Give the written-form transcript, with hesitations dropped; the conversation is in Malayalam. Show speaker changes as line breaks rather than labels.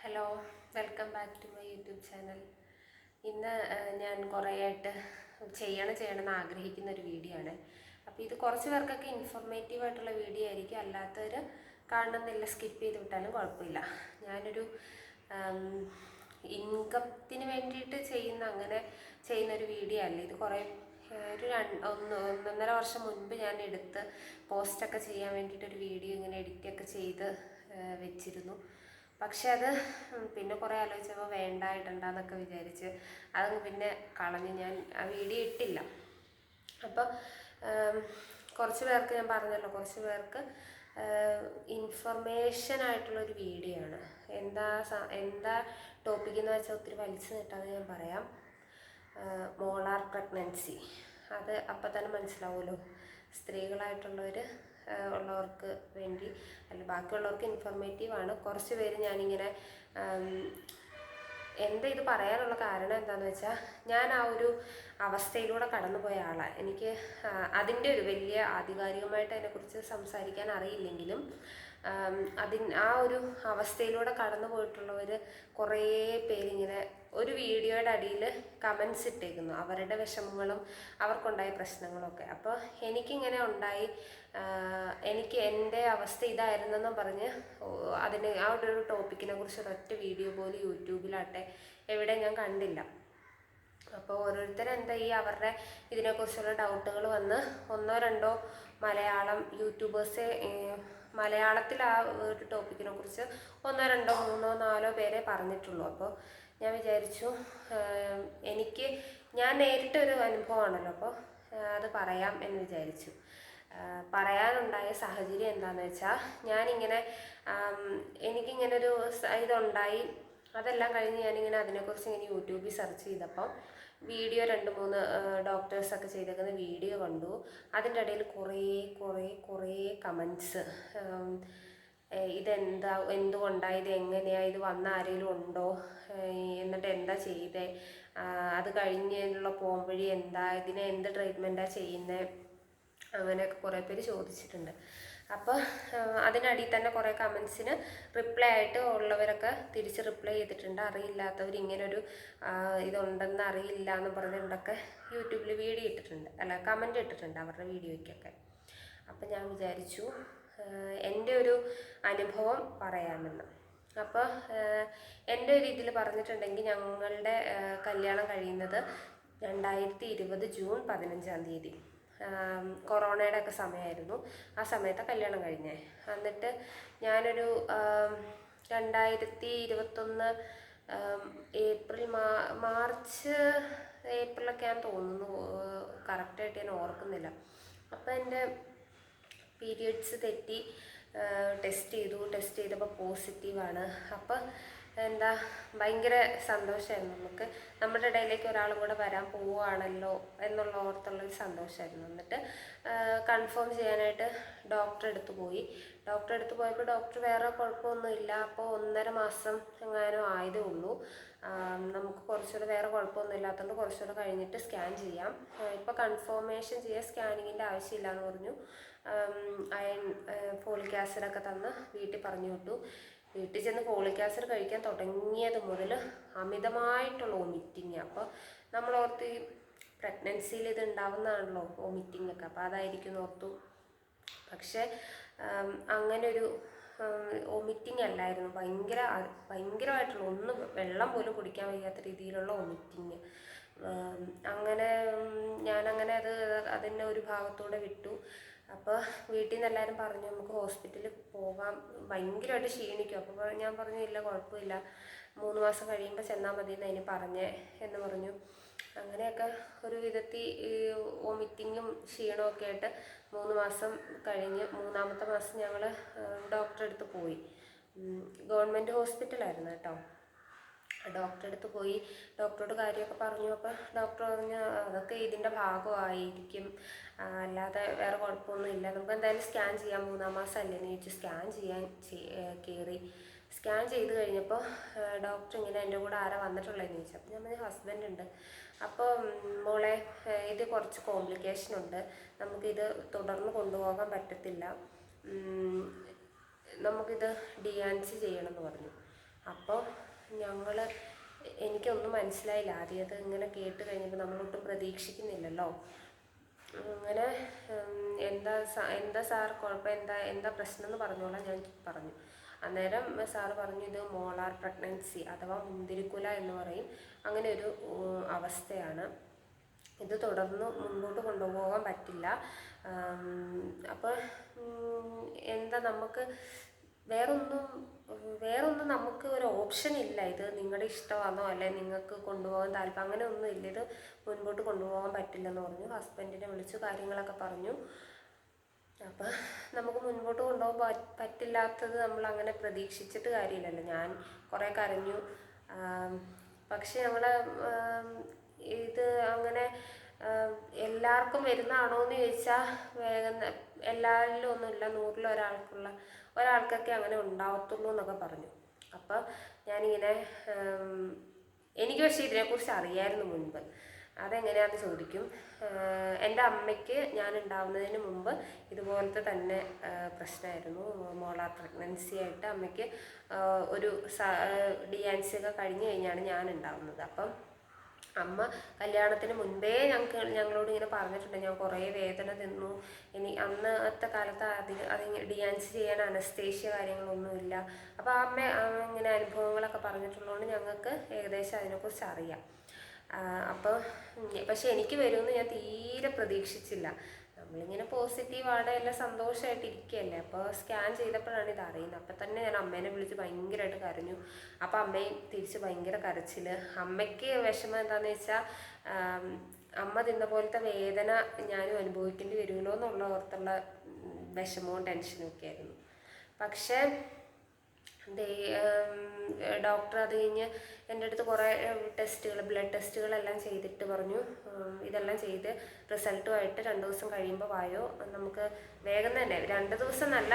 Hello, welcome back to my YouTube channel. ഇന്ന് ഞാൻ കുറേ ആയിട്ട് ചെയ്യണമെന്ന് ആഗ്രഹിക്കുന്ന ഒരു വീഡിയോ ആണ്. അപ്പോൾ ഇത് കുറച്ച് പേർക്കൊക്കെ ഇൻഫോർമേറ്റീവ് ആയിട്ടുള്ള വീഡിയോ ആയിരിക്കും. അല്ലാത്തവർ കാണണമെന്നില്ല, സ്കിപ്പ് ചെയ്ത് വിട്ടാലും കുഴപ്പമില്ല. ഞാനൊരു ഇൻകത്തിന് വേണ്ടിയിട്ട് ചെയ്യുന്നൊരു വീഡിയോ അല്ല ഇത്. കുറേ ഒരു ഒന്നൊന്നര വർഷം മുൻപ് ഞാൻ എടുത്ത് പോസ്റ്റൊക്കെ ചെയ്യാൻ വേണ്ടിയിട്ടൊരു വീഡിയോ ഇങ്ങനെ എഡിറ്റൊക്കെ ചെയ്ത് വെച്ചിരുന്നു. പക്ഷെ അത് പിന്നെ കുറേ ആലോചിച്ചപ്പോൾ വേണ്ടായിട്ടുണ്ടെന്നൊക്കെ വിചാരിച്ച് അതങ്ങ് പിന്നെ കളഞ്ഞ് ഞാൻ ആ വീഡിയോ ഇട്ടില്ല. അപ്പോൾ കുറച്ച് പേർക്ക് ഞാൻ പറഞ്ഞല്ലോ, കുറച്ച് പേർക്ക് ഇൻഫർമേഷനായിട്ടുള്ളൊരു വീഡിയോ ആണ്. എന്താ ടോപ്പിക് എന്ന് വെച്ചാൽ ഒത്തിരി വലിച്ചു നീട്ടാതെ ഞാൻ പറയാം. മോളാർ പ്രഗ്നൻസി, അത് അപ്പം തന്നെ മനസ്സിലാവുമല്ലോ. സ്ത്രീകളായിട്ടുള്ളവർ ഉള്ളവർക്ക് വേണ്ടി അല്ല, ബാക്കിയുള്ളവർക്ക് ഇൻഫോർമേറ്റീവാണ്. കുറച്ച് പേര് ഞാനിങ്ങനെ ഇത് പറയാനുള്ള കാരണം എന്താണെന്ന് വെച്ചാൽ, ഞാൻ ആ ഒരു അവസ്ഥയിലൂടെ കടന്നുപോയ ആളാണ്. എനിക്ക് അതിൻ്റെ ഒരു വലിയ ആധികാരികമായിട്ട് അതിനെക്കുറിച്ച് സംസാരിക്കാൻ അറിയില്ലെങ്കിലും ആ ഒരു അവസ്ഥയിലൂടെ കടന്നു പോയിട്ടുള്ളവർ കുറേ പേരിങ്ങനെ ഒരു വീഡിയോയുടെ അടിയിൽ കമൻസ് ഇട്ടേക്കുന്നു, അവരുടെ വിഷമങ്ങളും അവർക്കുണ്ടായ പ്രശ്നങ്ങളൊക്കെ. അപ്പോൾ എനിക്കിങ്ങനെ ഉണ്ടായി, എനിക്ക് എൻ്റെ അവസ്ഥ ഇതായിരുന്നെന്നും പറഞ്ഞ് ആ ഒരു ടോപ്പിക്കിനെ കുറിച്ച് ഒരൊറ്റ വീഡിയോ പോലും യൂട്യൂബിലാട്ടെ എവിടെ ഞാൻ കണ്ടില്ല. അപ്പോൾ ഓരോരുത്തരെന്താ അവരുടെ ഇതിനെക്കുറിച്ചുള്ള ഡൗട്ടുകൾ വന്ന് ഒന്നോ രണ്ടോ മലയാളം യൂട്യൂബേഴ്സെ മലയാളത്തിൽ ആ ഒരു ടോപ്പിക്കിനെ കുറിച്ച് ഒന്നോ രണ്ടോ മൂന്നോ നാലോ പേരെ പറഞ്ഞിട്ടുള്ളൂ. അപ്പോൾ ഞാൻ വിചാരിച്ചു, ഞാൻ നേരിട്ടൊരു അനുഭവമാണല്ലോ, അപ്പോൾ അത് പറയാം എന്ന് വിചാരിച്ചു. പറയാനുണ്ടായ സാഹചര്യം എന്താണെന്ന് വെച്ചാൽ, ഞാനിങ്ങനെ എനിക്കിങ്ങനൊരു ഇതുണ്ടായി. അതെല്ലാം കഴിഞ്ഞ് ഞാനിങ്ങനെ അതിനെക്കുറിച്ച് ഇങ്ങനെ യൂട്യൂബിൽ സെർച്ച് ചെയ്തപ്പോൾ വീഡിയോ 2-3 ഡോക്ടേഴ്സൊക്കെ ചെയ്തേക്കുന്ന വീഡിയോ കണ്ടു. അതിൻ്റെ ഇടയിൽ കുറേ കമൻസ്, എന്തുകൊണ്ടാണ് ഇത്, എങ്ങനെയാണ് ഇത്, വന്ന ആരെങ്കിലും ഉണ്ടോ, എന്നിട്ട് എന്താ ചെയ്തേ, അത് കഴിഞ്ഞുള്ള പോംവഴി എന്താ, ഇതിനെ എന്ത് ട്രീറ്റ്മെൻറ്റാണ് ചെയ്യുന്നത്, അങ്ങനെയൊക്കെ കുറേ പേര് ചോദിച്ചിട്ടുണ്ട്. അപ്പോൾ അതിനടിയിൽ തന്നെ കുറേ കമൻസിന് റിപ്ലൈ ആയിട്ട് ഉള്ളവരൊക്കെ തിരിച്ച് റിപ്ലൈ ചെയ്തിട്ടുണ്ട്. അറിയില്ലാത്തവർ ഇങ്ങനൊരു ഇതുണ്ടെന്ന് അറിയില്ല എന്ന് പറഞ്ഞുകൊണ്ടൊക്കെ യൂട്യൂബിൽ വീഡിയോ ഇട്ടിട്ടുണ്ട്, അല്ല കമൻറ്റ് ഇട്ടിട്ടുണ്ട് അവരുടെ വീഡിയോയ്ക്കൊക്കെ. അപ്പം ഞാൻ വിചാരിച്ചു എൻ്റെ ഒരു അനുഭവം പറയാമെന്ന്. അപ്പോൾ എൻ്റെ ഒരു ഇതിൽ പറഞ്ഞിട്ടുണ്ടെങ്കിൽ, ഞങ്ങളുടെ കല്യാണം കഴിയുന്നത് 2020 ജൂൺ 15 കൊറോണയുടെ ഒക്കെ സമയമായിരുന്നു. ആ സമയത്ത് കല്യാണം കഴിഞ്ഞേ. എന്നിട്ട് ഞാനൊരു 2021 മാർച്ച് ഏപ്രിലൊക്കെ ഞാൻ തോന്നുന്നു, കറക്റ്റായിട്ട് ഞാൻ ഓർക്കുന്നില്ല. അപ്പോൾ എൻ്റെ പീരിയഡ്സ് തെറ്റി ടെസ്റ്റ് ചെയ്തപ്പോൾ പോസിറ്റീവാണ്. അപ്പോൾ ഭയങ്കര സന്തോഷമായിരുന്നു. നമ്മുടെ ഇടയിലേക്ക് ഒരാളും കൂടെ വരാൻ പോവുകയാണല്ലോ എന്നുള്ള ഓർത്തുള്ളൊരു സന്തോഷമായിരുന്നു. എന്നിട്ട് കൺഫേം ചെയ്യാനായിട്ട് ഡോക്ടറെ അടുത്ത് പോയപ്പോൾ ഡോക്ടർ വേറെ കുഴപ്പമൊന്നുമില്ല, അപ്പോൾ 1.5 മാസം എങ്ങാനും ആയതേ ഉള്ളൂ, നമുക്ക് കുറച്ചുകൂടെ വേറെ കുഴപ്പമൊന്നും ഇല്ലാത്തതുകൊണ്ട് കുറച്ചുകൂടെ കഴിഞ്ഞിട്ട് സ്കാൻ ചെയ്യാം, ഇപ്പോൾ കൺഫർമേഷൻ ചെയ്യാൻ സ്കാനിങ്ങിൻ്റെ ആവശ്യമില്ല എന്ന് പറഞ്ഞു. ഫോളിക് ആസിഡൊക്കെ തന്ന് വീട്ടിൽ പറഞ്ഞു വിട്ടു. വീട്ടിൽ ചെന്ന് ഫോളിക് ആസിഡ് കഴിക്കാൻ തുടങ്ങിയത് മുതൽ അമിതമായിട്ടുള്ള വോമിറ്റിങ്. അപ്പോൾ നമ്മളോർത്ത് ഈ പ്രഗ്നൻസിയിൽ ഇത് ഉണ്ടാവുന്നതാണല്ലോ വോമിറ്റിംഗ് ഒക്കെ, അപ്പോൾ അതായിരിക്കും ഓർത്തു. പക്ഷേ അങ്ങനൊരു വോമിറ്റിംഗ് അല്ലായിരുന്നു, ഭയങ്കരമായിട്ടുള്ള, ഒന്ന് വെള്ളം പോലും കുടിക്കാൻ വയ്യാത്ത രീതിയിലുള്ള വോമിറ്റിങ്. അങ്ങനെ ഞാനങ്ങനെ അതിൻ്റെ ഒരു ഭാഗത്തൂടെ വിട്ടു. അപ്പോൾ വീട്ടിൽ നിന്ന് എല്ലാവരും പറഞ്ഞു നമുക്ക് ഹോസ്പിറ്റലിൽ പോകാം, ഭയങ്കരമായിട്ട് ക്ഷീണിക്കും. അപ്പോൾ ഞാൻ പറഞ്ഞു ഇല്ല, കുഴപ്പമില്ല, 3 മാസം കഴിയുമ്പോൾ ചെന്നാൽ മതി എന്ന് പറഞ്ഞു. അങ്ങനെയൊക്കെ ഒരു വിധത്തിൽ വോമിറ്റിങ്ങും ക്ഷീണമൊക്കെ ആയിട്ട് 3 മാസം കഴിഞ്ഞ് 3-ാമത്തെ മാസം ഞങ്ങൾ ഡോക്ടറെ അടുത്ത് പോയി. ഗവൺമെൻറ് ഹോസ്പിറ്റലായിരുന്നു കേട്ടോ. ഡോക്ടറെ അടുത്ത് പോയി ഡോക്ടറോട് കാര്യമൊക്കെ പറഞ്ഞു. അപ്പോൾ ഡോക്ടർ പറഞ്ഞു അതൊക്കെ ഇതിൻ്റെ ഭാഗമായിരിക്കും, അല്ലാതെ വേറെ കുഴപ്പമൊന്നുമില്ല, നമുക്ക് എന്തായാലും സ്കാൻ ചെയ്യാം, 3-ാം മാസം അല്ലേന്ന് ചോദിച്ചു. സ്കാൻ ചെയ്യാൻ കയറി. സ്കാൻ ചെയ്ത് കഴിഞ്ഞപ്പോൾ ഡോക്ടർ ഇങ്ങനെ എൻ്റെ കൂടെ ആരാ വന്നിട്ടുള്ളതെന്ന് ചോദിച്ചു. അപ്പോൾ ഞാൻ ഹസ്ബൻഡ് ഉണ്ട്. അപ്പോൾ മോളെ, ഇത് കുറച്ച് കോംപ്ലിക്കേഷൻ ഉണ്ട്, നമുക്കിത് തുടർന്ന് കൊണ്ടുപോകാൻ പറ്റത്തില്ല, നമുക്കിത് DNC ചെയ്യണമെന്ന് പറഞ്ഞു. അപ്പോൾ എനിക്കൊന്നും മനസ്സിലായില്ല ആദ്യം. അത് ഇങ്ങനെ കേട്ട് കഴിഞ്ഞപ്പോൾ നമ്മളൊട്ടും പ്രതീക്ഷിക്കുന്നില്ലല്ലോ. അങ്ങനെ എന്താ സാർ കുഴപ്പം, എന്താ പ്രശ്നം എന്ന് പറഞ്ഞോളാം ഞാൻ പറഞ്ഞു. അന്നേരം സാറ് പറഞ്ഞു, ഇത് മോളാർ പ്രഗ്നൻസി അഥവാ മുന്തിരിക്കുല എന്ന് പറയും, അങ്ങനെ ഒരു അവസ്ഥയാണ്. ഇത് തുടർന്ന് മുൻപോട്ട് കൊണ്ടുപോകാൻ പറ്റില്ല. അപ്പോൾ നമുക്ക് വേറൊന്നും നമുക്ക് ഒരു ഓപ്ഷൻ ഇല്ല. ഇത് നിങ്ങളുടെ ഇഷ്ടമാണോ അല്ലെ നിങ്ങൾക്ക് കൊണ്ടുപോകാൻ താല്പര്യം, അങ്ങനെ ഒന്നും ഇല്ല. ഇത് മുൻപോട്ട് കൊണ്ടുപോകാൻ പറ്റില്ലെന്ന് പറഞ്ഞു. ഹസ്ബൻഡിനെ വിളിച്ചു കാര്യങ്ങളൊക്കെ പറഞ്ഞു. അപ്പം നമുക്ക് മുൻപോട്ട് കൊണ്ടുപോകാൻ പറ്റില്ലാത്തത് നമ്മൾ അങ്ങനെ പ്രതീക്ഷിച്ചിട്ട് കാര്യമില്ലല്ലോ. ഞാൻ കുറേ കരഞ്ഞു. പക്ഷെ ഇത് അങ്ങനെ എല്ലാവർക്കും വരുന്നതാണോ എന്ന് ചോദിച്ചാൽ വേഗം എല്ലാവരിലും ഒന്നുമില്ല, 100-ൽ ഒരാൾക്കൊക്കെ അങ്ങനെ ഉണ്ടാവത്തുള്ളൂ എന്നൊക്കെ പറഞ്ഞു. അപ്പം ഞാനിങ്ങനെ എനിക്ക് പക്ഷേ ഇതിനെക്കുറിച്ച് അറിയായിരുന്നു മുൻപ്. അതെങ്ങനെയാണെന്ന് ചോദിക്കും. എൻ്റെ അമ്മയ്ക്ക് ഞാൻ ഉണ്ടാവുന്നതിന് മുമ്പ് ഇതുപോലത്തെ തന്നെ പ്രശ്നമായിരുന്നു. മോളാർ പ്രഗ്നൻസി ആയിട്ട് അമ്മയ്ക്ക് ഒരു DNC ഒക്കെ കഴിഞ്ഞ് കഴിഞ്ഞാണ് ഞാൻ ഉണ്ടാവുന്നത്. അപ്പം അമ്മ കല്യാണത്തിന് മുൻപേ ഞങ്ങളോട് ഇങ്ങനെ പറഞ്ഞിട്ടുണ്ട്, ഞാൻ കുറേ വേദന തിന്നു, അന്നത്തെ കാലത്ത് അത് DNC ചെയ്യാൻ അനസ്തേഷ്യ കാര്യങ്ങളൊന്നുമില്ല. അപ്പോൾ അമ്മ ഇങ്ങനെ അനുഭവങ്ങളൊക്കെ പറഞ്ഞിട്ടുള്ളതുകൊണ്ട് ഞങ്ങൾക്ക് ഏകദേശം അതിനെക്കുറിച്ച് അറിയാം. പക്ഷെ എനിക്ക് വരുമെന്ന് ഞാൻ തീരെ പ്രതീക്ഷിച്ചില്ല. നമ്മളിങ്ങനെ പോസിറ്റീവാണ്, എല്ലാം സന്തോഷമായിട്ട് ഇരിക്കുകയല്ലേ. അപ്പോൾ സ്കാൻ ചെയ്തപ്പോഴാണ് ഇത് അറിയുന്നത്. അപ്പം തന്നെ ഞാൻ അമ്മേനെ വിളിച്ച് ഭയങ്കരമായിട്ട് കരഞ്ഞു. അപ്പം അമ്മയും തിരിച്ച് ഭയങ്കര കരച്ചിൽ. അമ്മയ്ക്ക് വിഷമം എന്താണെന്ന് വെച്ചാൽ അമ്മ തിന്ന പോലത്തെ വേദന ഞാനും അനുഭവിക്കേണ്ടി വരുമല്ലോ എന്നുള്ള ഓർത്തുള്ള വിഷമവും ടെൻഷനും ഒക്കെ ആയിരുന്നു. പക്ഷേ ഡോക്ടർ അത് കഴിഞ്ഞ് എൻ്റെ അടുത്ത് കുറേ ബ്ലഡ് ടെസ്റ്റുകളെല്ലാം ചെയ്തിട്ട് പറഞ്ഞു, ഇതെല്ലാം ചെയ്ത് റിസൾട്ടുമായിട്ട് 2 ദിവസം കഴിയുമ്പോൾ വായോ, നമുക്ക് വേഗം തന്നെ 2 ദിവസം നല്ല